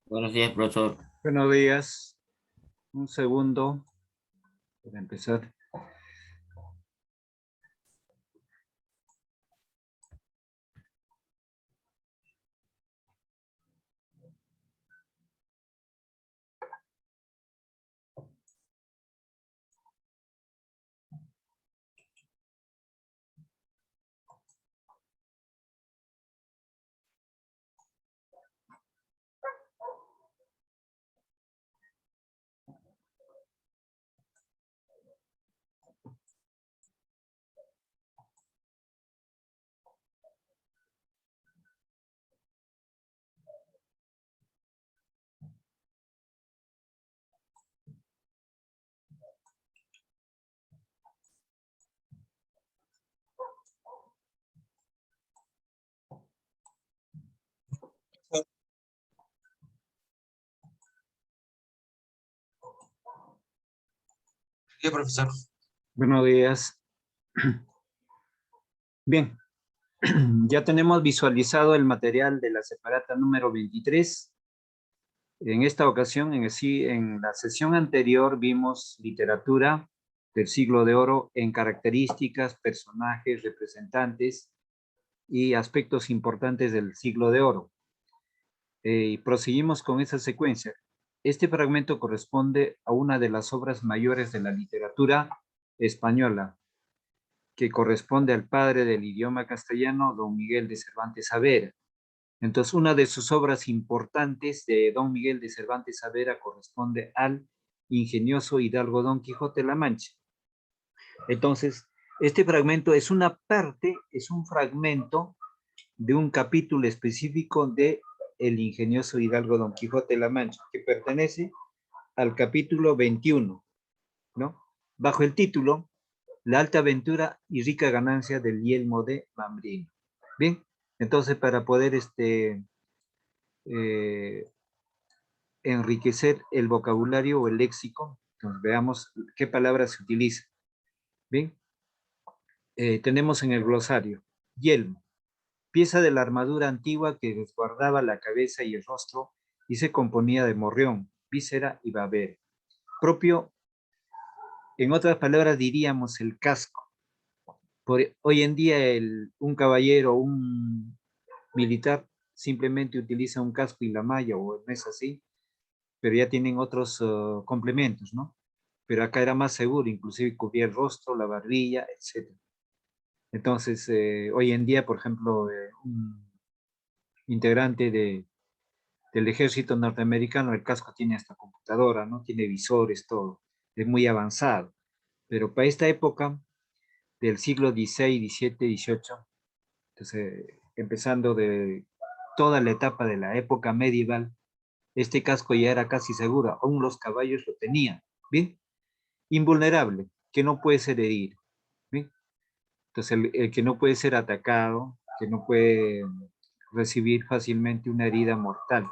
Buenos días, profesor. Buenos días. Un segundo para empezar. Sí, profesor. Buenos días. Bien, ya tenemos visualizado el material de la separata número 23. En esta ocasión, en la sesión anterior, vimos literatura del siglo de oro en características, personajes, representantes y aspectos importantes del siglo de oro. Y proseguimos con esa secuencia. Este fragmento corresponde a una de las obras mayores de la literatura española, que corresponde al padre del idioma castellano, don Miguel de Cervantes Saavedra. Entonces, una de sus obras importantes de don Miguel de Cervantes Saavedra corresponde al ingenioso hidalgo Don Quijote de la Mancha. Entonces, este fragmento es una parte, es un fragmento de un capítulo específico de el ingenioso hidalgo Don Quijote de la Mancha, que pertenece al capítulo 21, ¿no? Bajo el título La alta aventura y rica ganancia del yelmo de Mambrino. Bien, entonces para poder eh, enriquecer el vocabulario o el léxico, entonces veamos qué palabras se utilizan. Bien, tenemos en el glosario, yelmo, pieza de la armadura antigua que resguardaba la cabeza y el rostro y se componía de morrión, víscera y babero. Propio, en otras palabras diríamos el casco. Hoy en día un caballero, un militar simplemente utiliza un casco y la malla, o no es así, pero ya tienen otros complementos, ¿no? Pero acá era más seguro, inclusive cubría el rostro, la barbilla, etc. Entonces, hoy en día, por ejemplo, un integrante del ejército norteamericano, el casco tiene hasta computadora, ¿no? Tiene visores, todo. Es muy avanzado. Pero para esta época del siglo XVI, XVII, XVIII, entonces, empezando de toda la etapa de la época medieval, este casco ya era casi seguro, aún los caballos lo tenían, ¿bien? Invulnerable, que no puede ser herido, ¿bien? Entonces, el que no puede ser atacado, que no puede recibir fácilmente una herida mortal.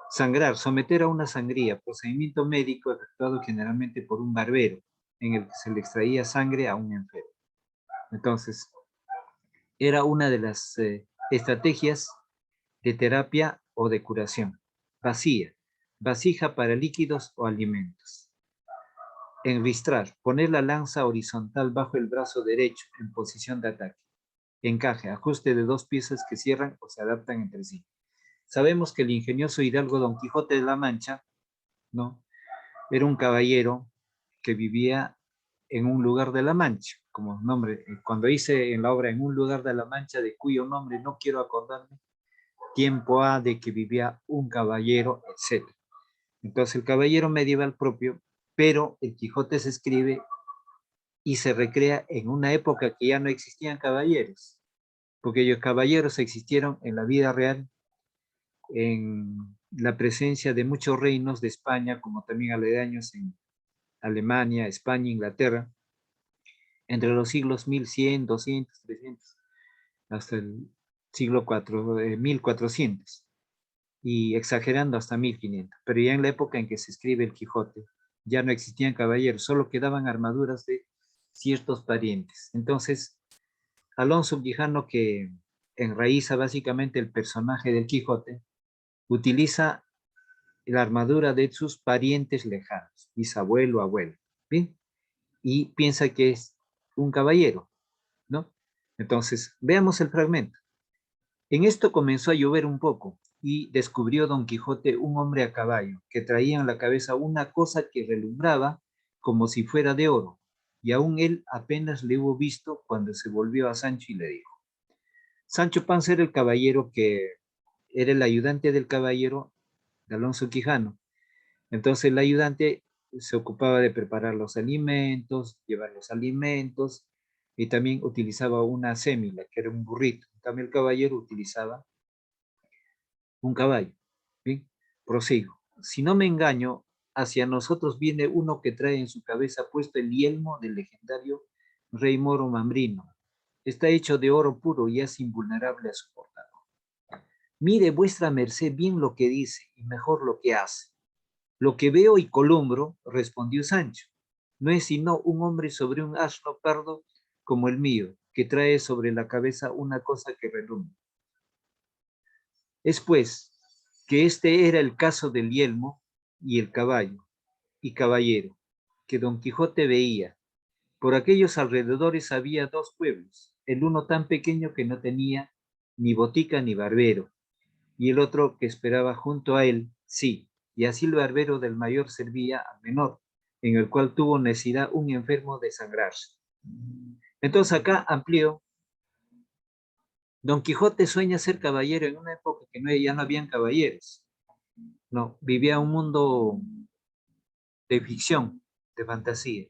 Sangrar, someter a una sangría, procedimiento médico efectuado generalmente por un barbero, en el que se le extraía sangre a un enfermo. Entonces, era una de las estrategias de terapia o de curación. Vacía, vasija para líquidos o alimentos. Enristrar, poner la lanza horizontal bajo el brazo derecho en posición de ataque. Encaje, ajuste de dos piezas que cierran o se adaptan entre sí. Sabemos que el ingenioso hidalgo Don Quijote de la Mancha, ¿no? Era un caballero que vivía en un lugar de la Mancha, como nombre, cuando hice en la obra en un lugar de la Mancha, de cuyo nombre no quiero acordarme, tiempo ha de que vivía un caballero, etc. Entonces el caballero medieval propio, pero el Quijote se escribe y se recrea en una época que ya no existían caballeros, porque los caballeros existieron en la vida real, en la presencia de muchos reinos de España, como también aledaños en Alemania, España, Inglaterra, entre los siglos 1100, 200, 300, hasta el siglo 4, 1400, y exagerando hasta 1500. Pero ya en la época en que se escribe el Quijote, ya no existían caballeros, solo quedaban armaduras de ciertos parientes. Entonces, Alonso Quijano, que enraiza básicamente el personaje del Quijote, utiliza la armadura de sus parientes lejanos, bisabuelo, abuelo, ¿bien? Y piensa que es un caballero, ¿no? Entonces, veamos el fragmento. En esto comenzó a llover un poco y descubrió Don Quijote un hombre a caballo que traía en la cabeza una cosa que relumbraba como si fuera de oro, y aún él apenas le hubo visto cuando se volvió a Sancho y le dijo: Sancho Panza era el caballero que era el ayudante del caballero de Alonso Quijano. Entonces el ayudante se ocupaba de preparar los alimentos, llevar los alimentos, y también utilizaba una sémila, que era un burrito. También el caballero utilizaba un caballo. Bien, prosigo. Si no me engaño, hacia nosotros viene uno que trae en su cabeza puesto el yelmo del legendario rey moro Mambrino. Está hecho de oro puro y es invulnerable a su portador. Mire vuestra merced bien lo que dice y mejor lo que hace. Lo que veo y columbro, respondió Sancho, no es sino un hombre sobre un asno pardo como el mío, que trae sobre la cabeza una cosa que relumbra. Es pues que este era el caso del yelmo y el caballo y caballero, que Don Quijote veía. Por aquellos alrededores había dos pueblos, el uno tan pequeño que no tenía ni botica ni barbero, y el otro que esperaba junto a él, sí, y así el barbero del mayor servía al menor, en el cual tuvo necesidad un enfermo de sangrarse. Entonces acá amplió. Don Quijote sueña ser caballero en una época que ya no habían caballeros. No, vivía un mundo de ficción, de fantasía.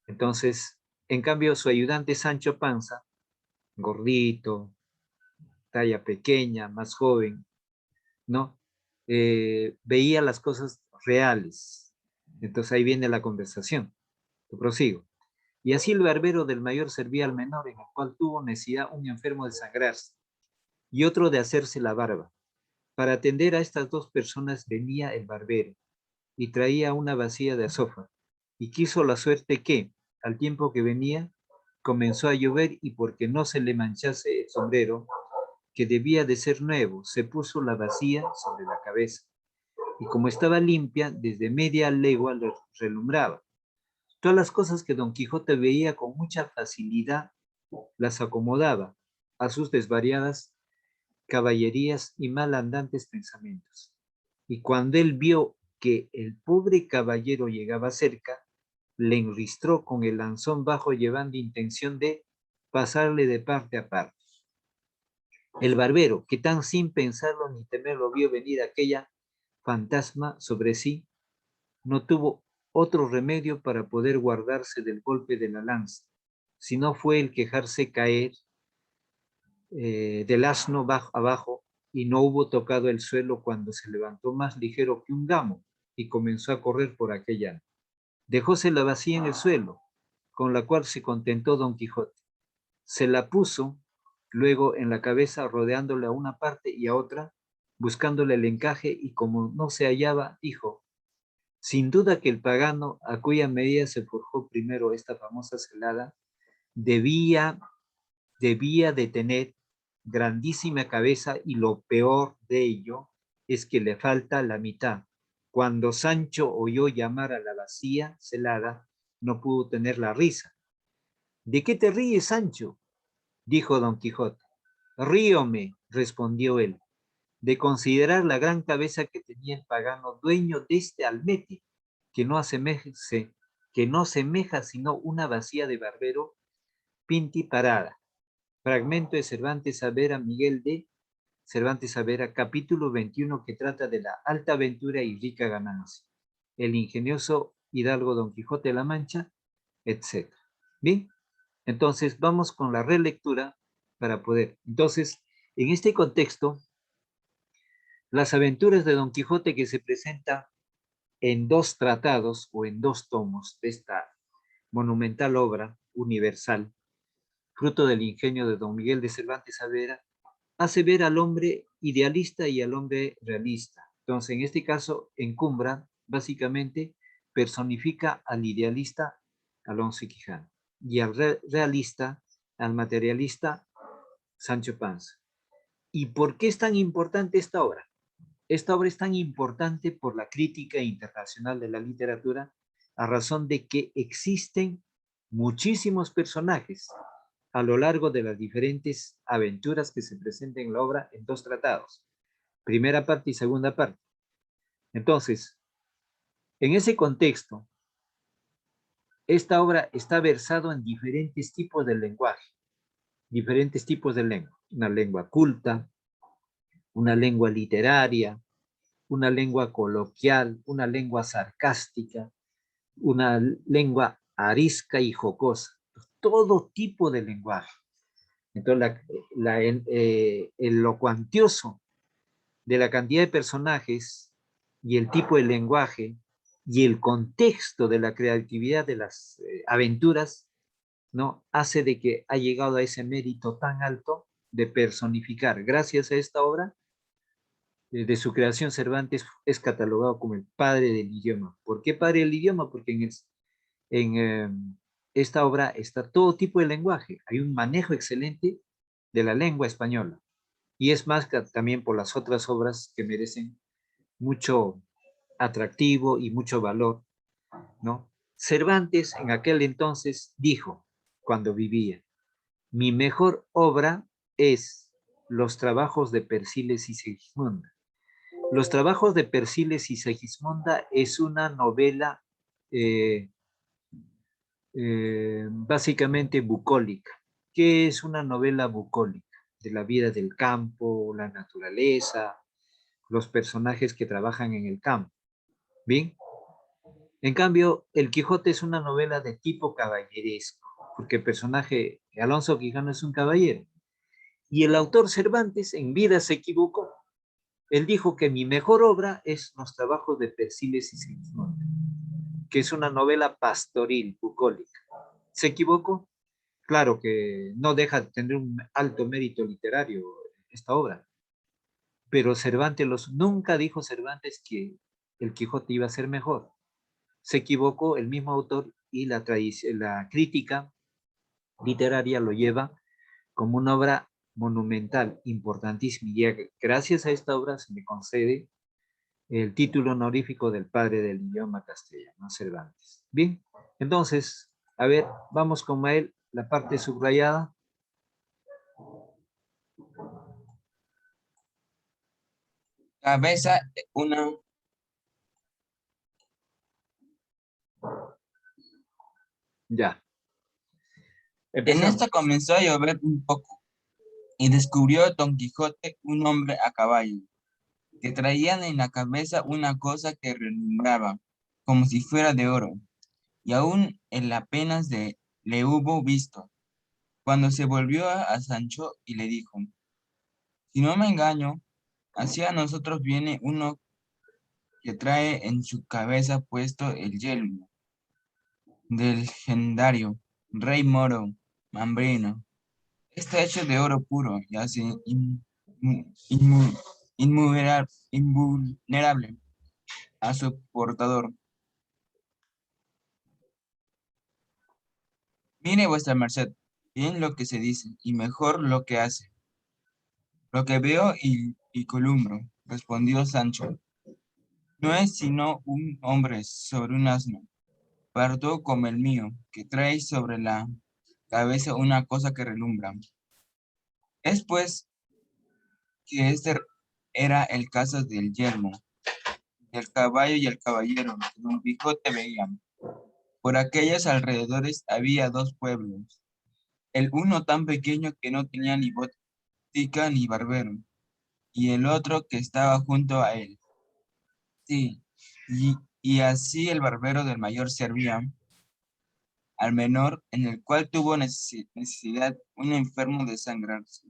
Entonces, en cambio, su ayudante Sancho Panza, gordito, talla pequeña, más joven, ¿no? Veía las cosas reales. Entonces ahí viene la conversación. Yo prosigo. Y así el barbero del mayor servía al menor, en el cual tuvo necesidad un enfermo de sangrarse y otro de hacerse la barba. Para atender a estas dos personas venía el barbero y traía una vacía de azófar, y quiso la suerte que, al tiempo que venía, comenzó a llover, y porque no se le manchase el sombrero, que debía de ser nuevo, se puso la vacía sobre la cabeza, y como estaba limpia, desde media legua relumbraba. Todas las cosas que Don Quijote veía con mucha facilidad las acomodaba a sus desvariadas caballerías y malandantes pensamientos. Y cuando él vio que el pobre caballero llegaba cerca, le enristró con el lanzón bajo, llevando intención de pasarle de parte a parte. El barbero, que tan sin pensarlo ni temerlo vio venir aquella fantasma sobre sí, no tuvo otro remedio para poder guardarse del golpe de la lanza, sino fue el quejarse caer del asno abajo, y no hubo tocado el suelo cuando se levantó más ligero que un gamo y comenzó a correr por aquella. Dejóse la vacía en el suelo, con la cual se contentó Don Quijote. Se la puso luego en la cabeza, rodeándole a una parte y a otra, buscándole el encaje, y como no se hallaba, dijo: sin duda que el pagano, a cuya medida se forjó primero esta famosa celada, debía de tener grandísima cabeza, y lo peor de ello es que le falta la mitad. Cuando Sancho oyó llamar a la vacía celada, no pudo tener la risa. ¿De qué te ríes, Sancho?, dijo Don Quijote. Ríome, respondió él, de considerar la gran cabeza que tenía el pagano dueño de este almete, que no semeja sino una vacía de barbero pintiparada. Fragmento de Cervantes Saavedra, Miguel de Cervantes Saavedra, capítulo 21, que trata de la alta aventura y rica ganancia, el ingenioso hidalgo Don Quijote de la Mancha, etc. Bien, entonces vamos con la relectura para poder. Entonces, en este contexto, las aventuras de Don Quijote, que se presenta en dos tratados o en dos tomos de esta monumental obra universal, fruto del ingenio de Don Miguel de Cervantes Saavedra, hace ver al hombre idealista y al hombre realista. Entonces, en este caso, encumbra, básicamente, personifica al idealista Alonso Quijano y al realista, al materialista Sancho Panza. ¿Y por qué es tan importante esta obra? esta obra es tan importante por la crítica internacional de la literatura a razón de que existen muchísimos personajes a lo largo de las diferentes aventuras que se presentan en la obra en dos tratados, primera parte y segunda parte. Entonces, en ese contexto, esta obra está versado en diferentes tipos de lenguaje, diferentes tipos de lengua, una lengua culta, una lengua literaria, una lengua coloquial, una lengua sarcástica, una lengua arisca y jocosa, todo tipo de lenguaje. Entonces, lo cuantioso de la cantidad de personajes y el tipo de lenguaje y el contexto de la creatividad de las aventuras, ¿no? Hace de que ha llegado a ese mérito tan alto de personificar. Gracias a esta obra, de su creación, Cervantes es catalogado como el padre del idioma. ¿Por qué padre del idioma? Porque en esta obra está todo tipo de lenguaje. Hay un manejo excelente de la lengua española. Y es más que también por las otras obras que merecen mucho atractivo y mucho valor, ¿no? Cervantes en aquel entonces dijo, cuando vivía, mi mejor obra es Los trabajos de Persiles y Segismunda. Los trabajos de Persiles y Segismunda es una novela eh, básicamente bucólica. ¿Qué es una novela bucólica? De la vida del campo, la naturaleza, los personajes que trabajan en el campo. Bien, en cambio, El Quijote es una novela de tipo caballeresco, porque el personaje Alonso Quijano es un caballero. Y el autor Cervantes en vida se equivocó. Él dijo que mi mejor obra es Los trabajos de Persiles y Segismunda, que es una novela pastoril, bucólica. ¿Se equivocó? Claro que no deja de tener un alto mérito literario esta obra, pero nunca dijo Cervantes que El Quijote iba a ser mejor. Se equivocó el mismo autor y la crítica literaria lo lleva como una obra monumental, importantísima. Y gracias a esta obra se me concede el título honorífico del padre del idioma castellano, Cervantes. Bien, entonces, a ver, vamos con Mael, la parte subrayada. Cabeza, una. Ya, En esta empecemos. comenzó a llover un poco y descubrió Don Quijote un hombre a caballo, que traían en la cabeza una cosa que relumbraba, como si fuera de oro, y aún él apenas le hubo visto, cuando se volvió a Sancho y le dijo, si no me engaño, hacia nosotros viene uno que trae en su cabeza puesto el yelmo del legendario rey moro Mambrino. Está hecho de oro puro y así invulnerable a su portador. Mire vuestra merced, bien lo que se dice y mejor lo que hace. Lo que veo y columbro, respondió Sancho, no es sino un hombre sobre un asno, pardo como el mío, que trae sobre la cabeza una cosa que relumbra. Es pues que este era el caso del yelmo, del caballo y el caballero que Don Quijote veía. Por aquellos alrededores había dos pueblos, el uno tan pequeño que no tenía ni botica ni barbero, y el otro que estaba junto a él. Sí, y así el barbero del mayor servía al menor, en el cual tuvo necesidad un enfermo de sangrarse,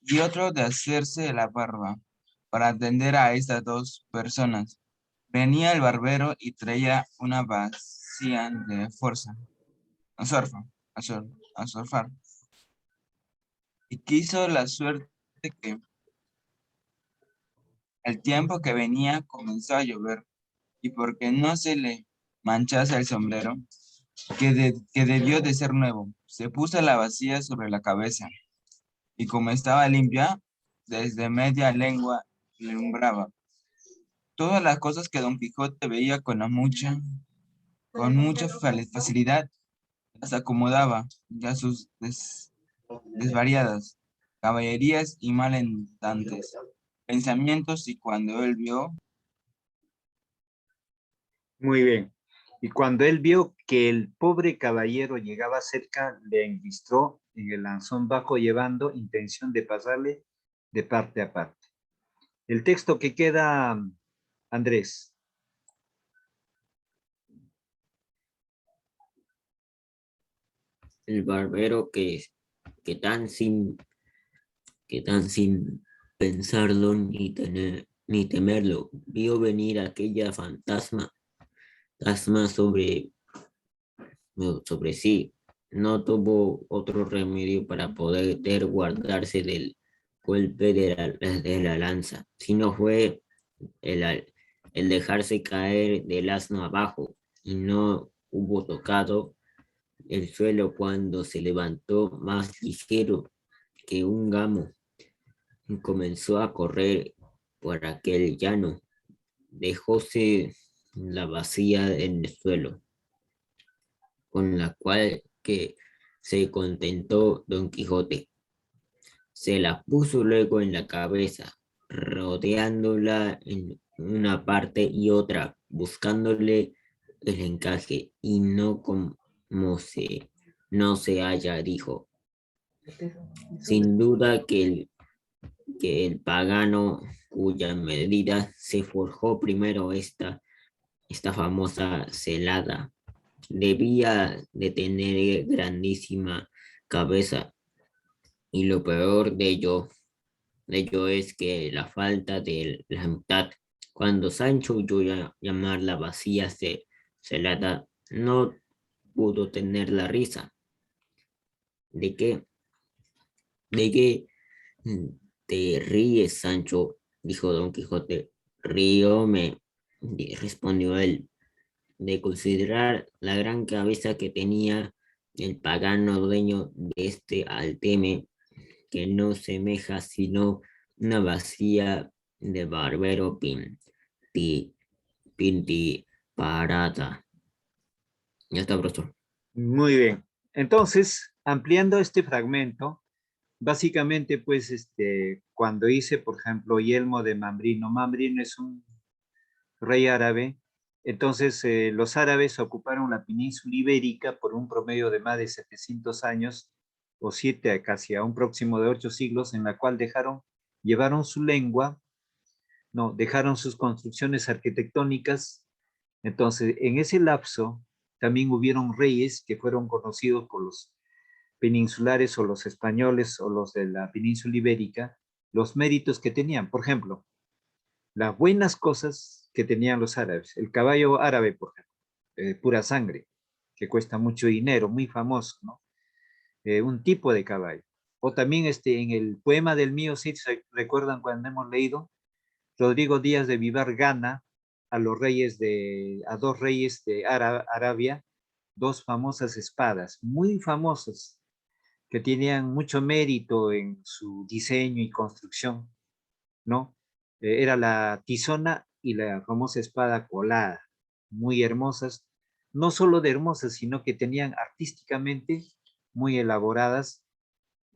y otro de hacerse la barba, para atender a estas dos personas. Venía el barbero y traía una vacía de fuerza, azorfa, azorfar, y quiso la suerte que el tiempo que venía comenzó a llover, y porque no se le manchase el sombrero, que debió de ser nuevo, se puso la vacía sobre la cabeza, y como estaba limpia, desde media lengua le umbraba, Todas las cosas que Don Quijote veía con mucha facilidad, las acomodaba ya sus desvariadas caballerías y malentantes pensamientos, y cuando él vio, Muy bien. Y cuando él vio que el pobre caballero llegaba cerca, le envistró en el lanzón bajo, llevando intención de pasarle de parte a parte. El texto que queda, Andrés. El barbero que tan sin, que tan sin pensarlo ni temerlo, vio venir aquella fantasma sobre sí. No tuvo otro remedio para poder guardarse del golpe de la lanza, sino fue el dejarse caer del asno abajo, y no hubo tocado el suelo cuando se levantó más ligero que un gamo y comenzó a correr por aquel llano. Dejóse la vacía en el suelo, con la cual que se contentó Don Quijote. Se la puso luego en la cabeza, rodeándola en una parte y otra, buscándole el encaje, y no se halla, dijo. Sin duda que el pagano cuya medida se forjó primero esta famosa celada debía de tener grandísima cabeza, y lo peor de ello es que la falta de la mitad, cuando Sancho oyó llamar la vacía celada, no pudo tener la risa. ¿De qué? ¿De qué te ríes, Sancho? Dijo Don Quijote. Ríome, respondió él, de considerar la gran cabeza que tenía el pagano dueño de este alteme, que no semeja sino una vacía de barbero pintiparata. Ya está, profesor. Muy bien. Entonces, ampliando este fragmento, básicamente, pues, cuando dice, por ejemplo, Yelmo de Mambrino, Mambrino es un rey árabe. Entonces, los árabes ocuparon la península ibérica por un promedio de más de 700 años, o 7, casi a un próximo de 8 siglos, en la cual llevaron su lengua, no, dejaron sus construcciones arquitectónicas. Entonces, en ese lapso, también hubieron reyes que fueron conocidos por los peninsulares o los españoles o los de la península ibérica, los méritos que tenían. Por ejemplo, las buenas cosas que tenían los árabes. El caballo árabe, por ejemplo, pura sangre, que cuesta mucho dinero, muy famoso, ¿no? Un tipo de caballo. O también en el poema del mío Cid, ¿se recuerdan cuando hemos leído? Rodrigo Díaz de Vivar gana a dos reyes de Arabia, dos famosas espadas, muy famosas, que tenían mucho mérito en su diseño y construcción, ¿no? Era la tizona y la famosa espada colada, muy hermosas, no solo de hermosas, sino que tenían artísticamente muy elaboradas,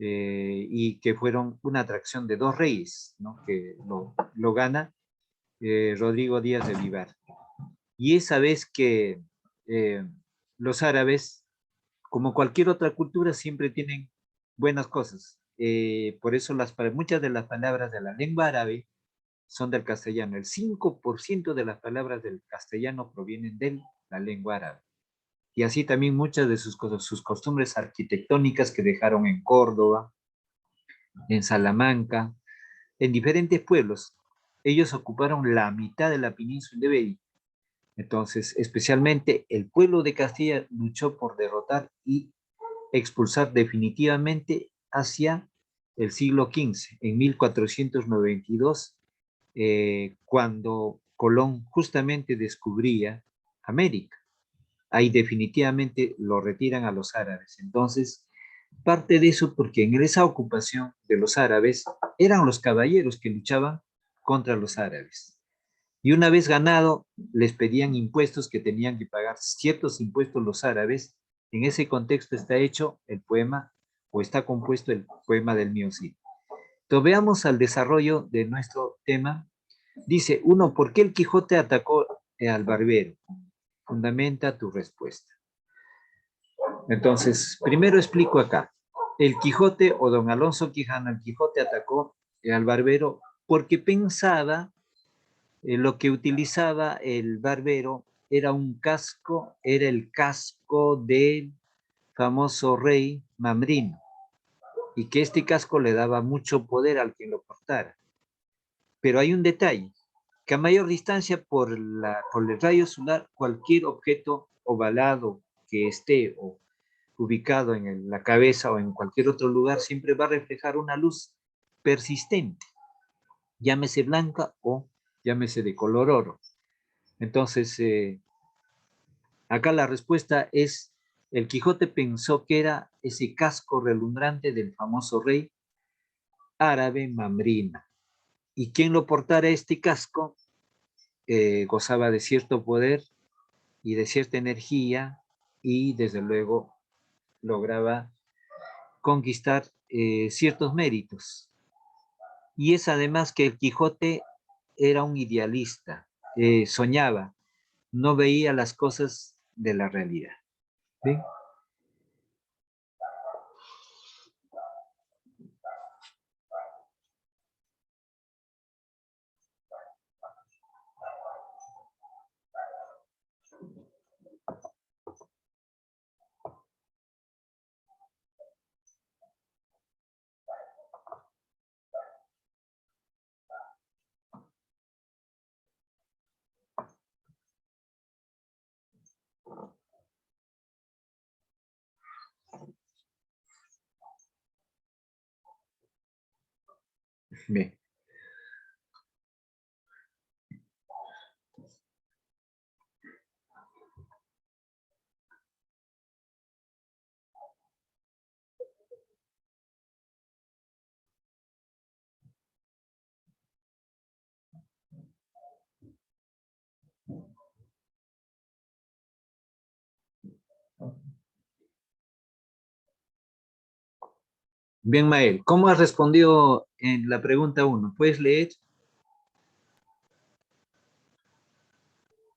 y que fueron una atracción de dos reyes, ¿no? Que lo gana Rodrigo Díaz de Vivar. Y esa vez que eh, los árabes, como cualquier otra cultura, siempre tienen buenas cosas. Por eso muchas de las palabras de la lengua árabe son del castellano. El 5% de las palabras del castellano provienen de la lengua árabe. Y así también muchas de sus cosas, sus costumbres arquitectónicas que dejaron en Córdoba, en Salamanca, en diferentes pueblos. Ellos ocuparon la mitad de la península ibérica. Entonces, especialmente el pueblo de Castilla luchó por derrotar y expulsar definitivamente hacia el siglo XV, en 1492, cuando Colón justamente descubría América. Ahí definitivamente lo retiran a los árabes. Entonces, parte de eso porque en esa ocupación de los árabes eran los caballeros que luchaban contra los árabes. Y una vez ganado, les pedían impuestos que tenían que pagar ciertos impuestos los árabes. En ese contexto está hecho el poema, o está compuesto el poema del Mío Cid. Entonces veamos al desarrollo de nuestro tema. Dice, uno, ¿por qué el Quijote atacó al barbero? Fundamenta tu respuesta. Entonces, primero explico acá. El Quijote o don Alonso Quijano, el Quijote atacó al barbero porque pensaba lo que utilizaba el barbero era un casco, era el casco del famoso rey Mambrino, y que este casco le daba mucho poder al que lo portara. Pero hay un detalle, que a mayor distancia por el rayo solar, cualquier objeto ovalado que esté ubicado en la cabeza o en cualquier otro lugar siempre va a reflejar una luz persistente, llámese blanca o llámese de color oro. Entonces, acá la respuesta es, el Quijote pensó que era ese casco relumbrante del famoso rey árabe Mambrina. Y quien lo portara este casco gozaba de cierto poder y de cierta energía y desde luego lograba conquistar ciertos méritos. Y es además que el Quijote era un idealista, soñaba, no veía las cosas de la realidad. ¿Sí? Bien. Bien, Mael, ¿cómo has respondido en la pregunta 1? ¿Puedes leer?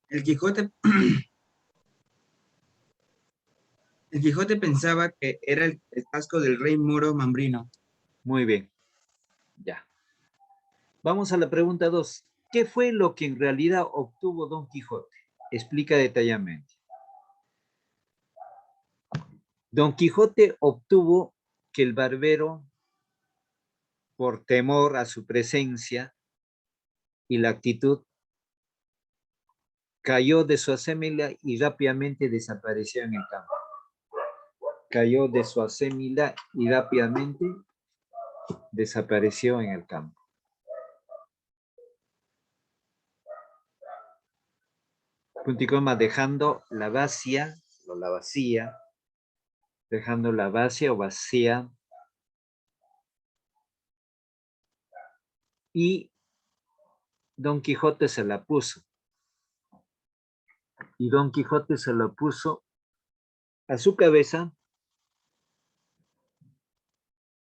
El Quijote, el Quijote pensaba que era el casco del rey moro Mambrino. Muy bien, ya. Vamos a la pregunta 2. ¿Qué fue lo que en realidad obtuvo Don Quijote? Explica detalladamente. Don Quijote obtuvo que el barbero, por temor a su presencia y la actitud, cayó de su acémila y rápidamente desapareció en el campo. Cayó de su acémila y rápidamente desapareció en el campo. Punto y coma, dejando la vacía o la vacía, dejando la vacía o vacía, y Don Quijote se la puso. Y Don Quijote se la puso a su cabeza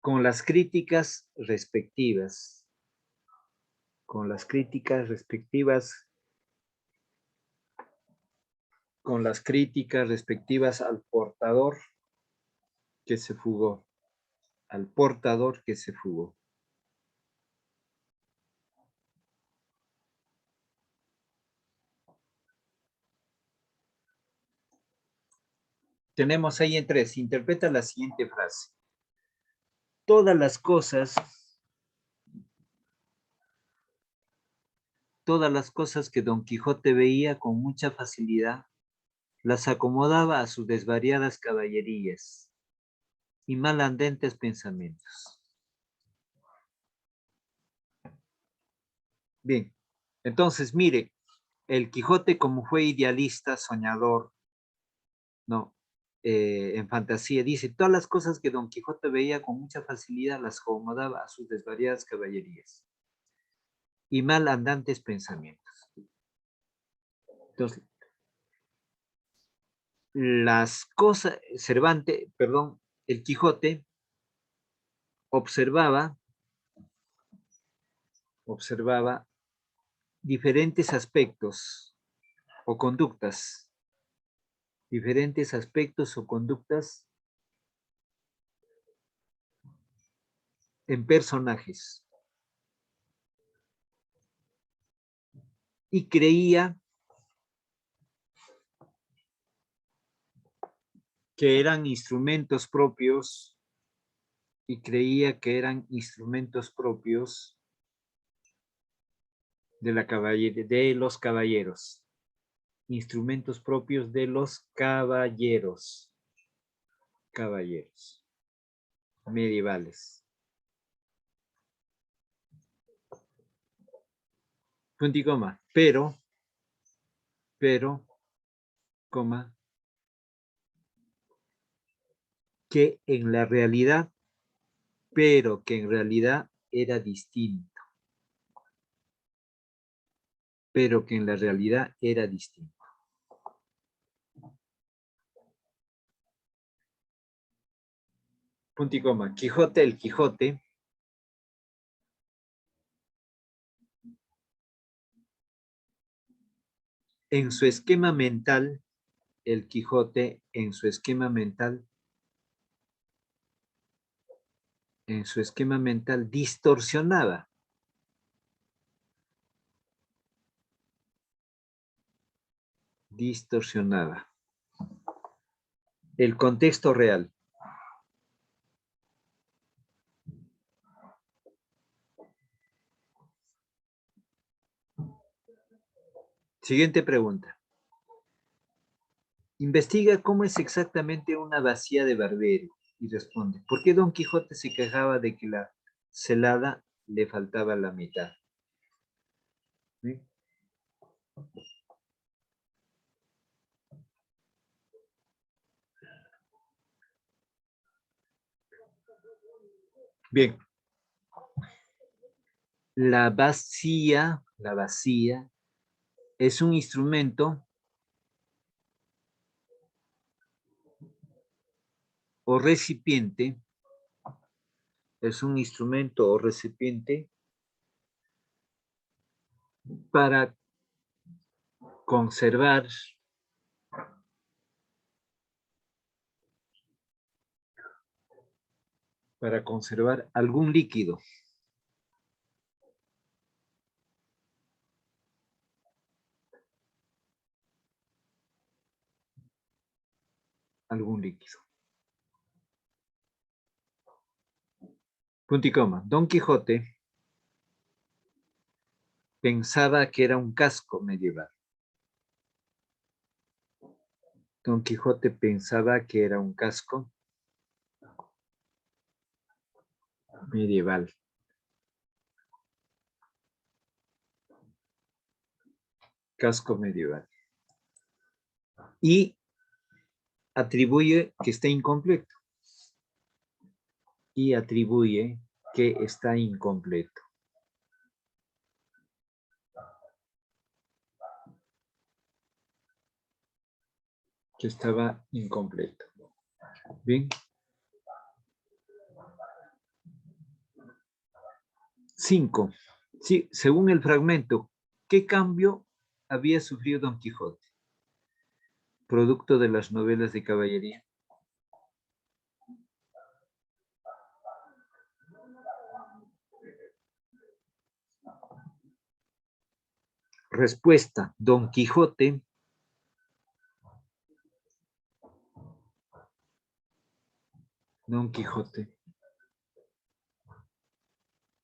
con las críticas respectivas. Con las críticas respectivas. Con las críticas respectivas al portador que se fugó. Al portador que se fugó. Tenemos ahí en 3. Interpreta la siguiente frase. Todas las cosas que Don Quijote veía con mucha facilidad, las acomodaba a sus desvariadas caballerías y malandentes pensamientos. Bien, entonces mire, el Quijote como fue idealista, soñador, ¿no? En fantasía, dice, todas las cosas que Don Quijote veía con mucha facilidad las acomodaba a sus desvariadas caballerías y malandantes pensamientos. Entonces, las cosas, Cervantes, perdón, el Quijote observaba diferentes aspectos o conductas, en personajes. Y creía que eran instrumentos propios, de los caballeros. Instrumentos propios de los caballeros medievales. Punto y coma, pero, coma, que en realidad era distinto. Punto y coma. El Quijote, en su esquema mental, distorsionaba el contexto real. Siguiente pregunta. Investiga cómo es exactamente una bacía de barbero y responde, ¿por qué Don Quijote se quejaba de que la celada le faltaba la mitad? ¿Sí? Bien. La vacía es un instrumento o recipiente, para conservar algún líquido. Punto y coma. Don Quijote pensaba que era un casco medieval. Y atribuye que está incompleto. Que estaba incompleto. Bien. 5. Sí, según el fragmento, ¿qué cambio había sufrido Don Quijote? Producto de las novelas de caballería. Respuesta. Don Quijote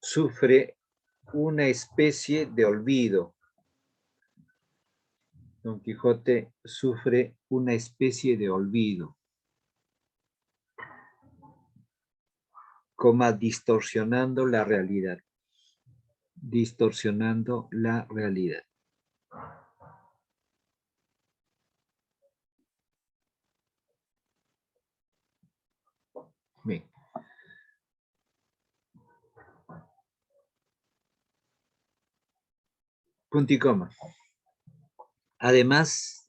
sufre una especie de olvido. Distorsionando la realidad. Bien. Punto y coma. Además,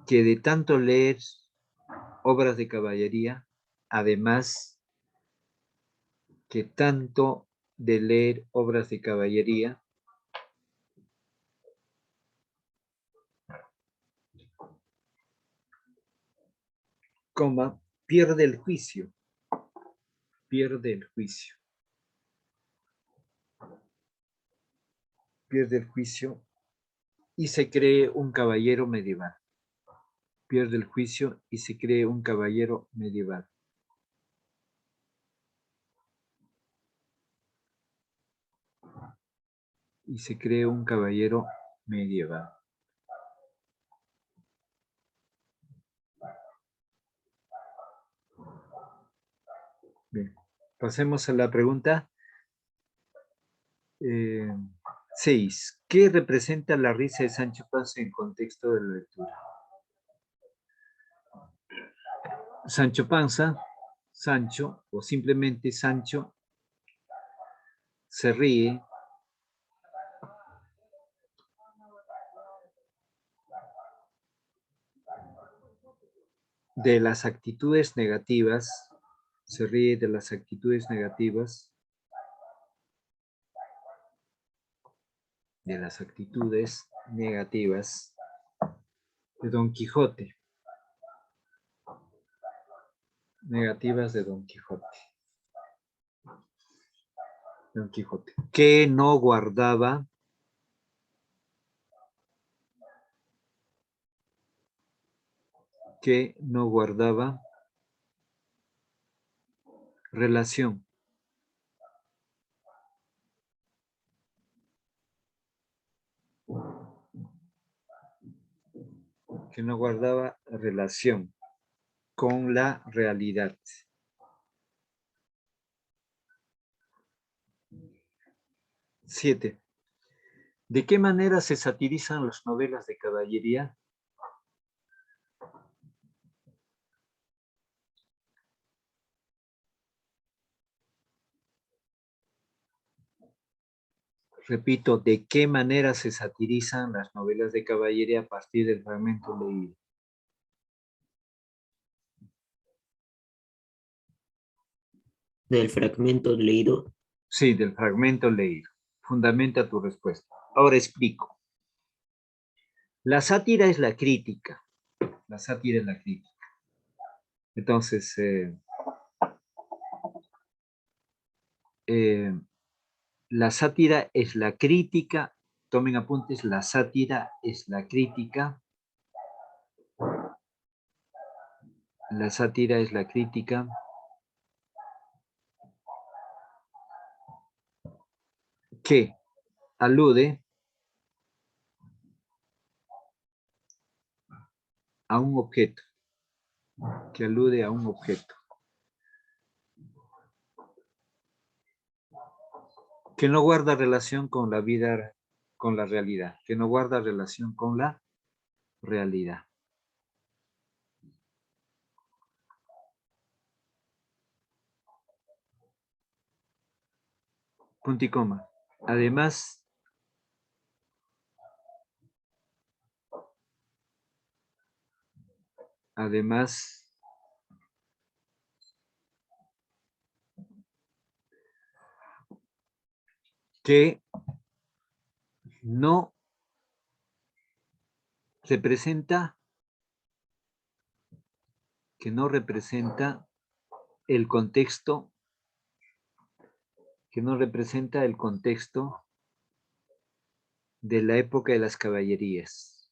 que de tanto leer obras de caballería, además que tanto de leer obras de caballería, coma, pierde el juicio, pierde el juicio, pierde el juicio y se cree un caballero medieval. Pierde el juicio y se cree un caballero medieval. Y se cree un caballero medieval. Bien, pasemos a la pregunta 6. ¿Qué representa la risa de Sancho Panza en contexto de la lectura? Sancho Panza, Sancho, o simplemente Sancho, se ríe de las actitudes negativas, se ríe de las actitudes negativas, de Don Quijote, negativas de Don Quijote. Don Quijote, que no guardaba relación con la realidad. 7. ¿De qué manera se satirizan las novelas de caballería? Repito, ¿de qué manera se satirizan las novelas de caballería a partir del fragmento leído? Del fragmento leído. Sí, del fragmento leído. Fundamenta tu respuesta. Ahora explico. La sátira es la crítica. La sátira es la crítica. Entonces, la sátira es la crítica. Tomen apuntes, la sátira es la crítica. La sátira es la crítica que alude a un objeto. Que alude a un objeto. Que no guarda relación con la vida, con la realidad. Que no guarda relación con la realidad. Punto y coma. Además, que no representa el contexto, de la época de las caballerías.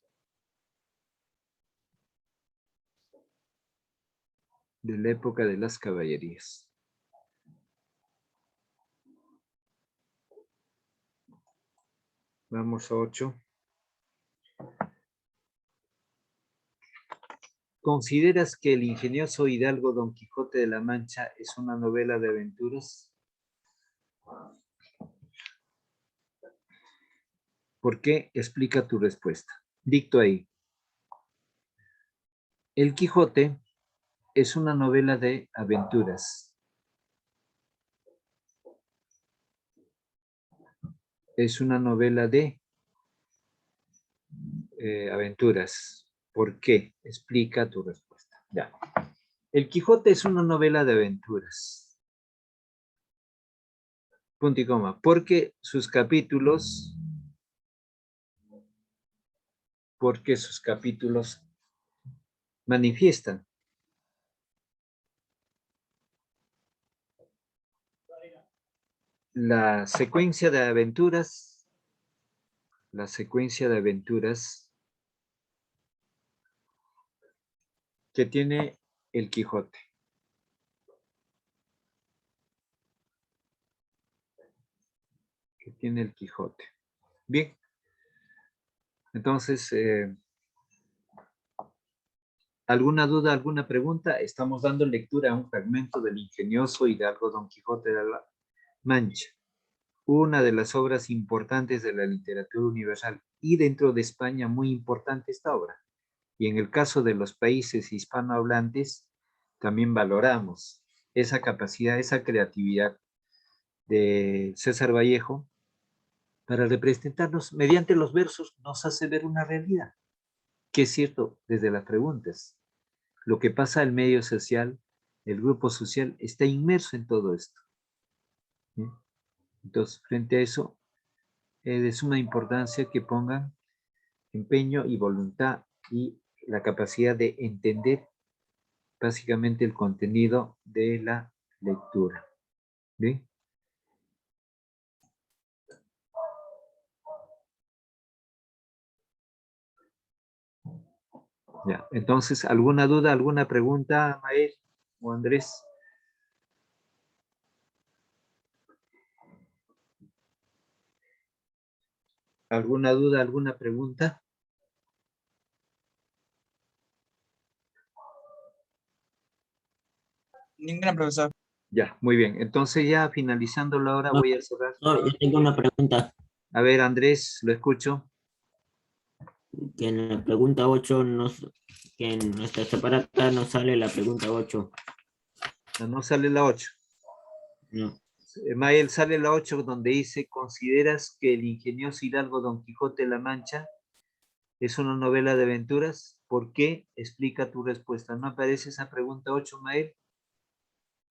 De la época de las caballerías. Vamos a 8. ¿Consideras que El ingenioso hidalgo Don Quijote de la Mancha es una novela de aventuras? ¿Por qué? Explica tu respuesta. Dicto ahí. El Quijote es una novela de aventuras. Es una novela de aventuras. ¿Por qué? Explica tu respuesta. Ya. El Quijote es una novela de aventuras. Punto y coma. Porque sus capítulos manifiestan la secuencia de aventuras que tiene el Quijote. Bien. Entonces, ¿alguna duda, alguna pregunta? Estamos dando lectura a un fragmento del ingenioso hidalgo Don Quijote de la Mancha, una de las obras importantes de la literatura universal y dentro de España muy importante esta obra. Y en el caso de los países hispanohablantes, también valoramos esa capacidad, esa creatividad de César Vallejo para representarnos mediante los versos, nos hace ver una realidad, que es cierto desde las preguntas. Lo que pasa al medio social, el grupo social, está inmerso en todo esto. ¿Sí? Entonces, frente a eso, es de suma importancia que pongan empeño y voluntad y la capacidad de entender básicamente el contenido de la lectura. ¿Bien? Ya, entonces, ¿alguna duda, alguna pregunta, Mael o Andrés? ¿Alguna duda, alguna pregunta? Ninguna, profesor. Ya, muy bien. Entonces ya finalizando la hora No, voy a cerrar. no, yo tengo una pregunta. A ver, Andrés, lo escucho. Que en la pregunta 8, que en nuestra separata no sale la pregunta 8. No sale la 8. No. Mael, sale la 8 donde dice, ¿consideras que el ingenioso hidalgo Don Quijote de la Mancha es una novela de aventuras? ¿Por qué? Explica tu respuesta. ¿No aparece esa pregunta 8, Mael?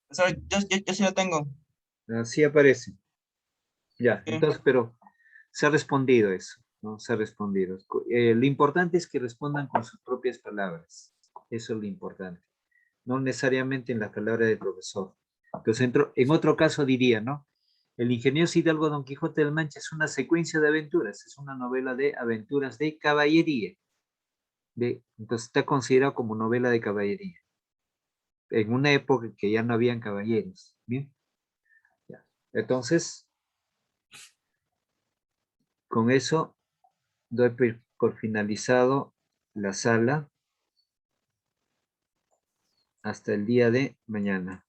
Profesor, yo sí lo tengo. Así aparece. Ya, ¿Qué? entonces, pero se ha respondido eso, ¿no? Se ha respondido. Lo importante es que respondan con sus propias palabras. Eso es lo importante. No necesariamente en las palabras del profesor. Entonces, en otro caso diría, ¿no? El ingenioso hidalgo Don Quijote de la Mancha es una secuencia de aventuras, es una novela de aventuras de caballería. Entonces está considerado como novela de caballería. En una época que ya no habían caballeros. ¿Bien? Ya. Entonces, con eso doy por finalizado la sala hasta el día de mañana.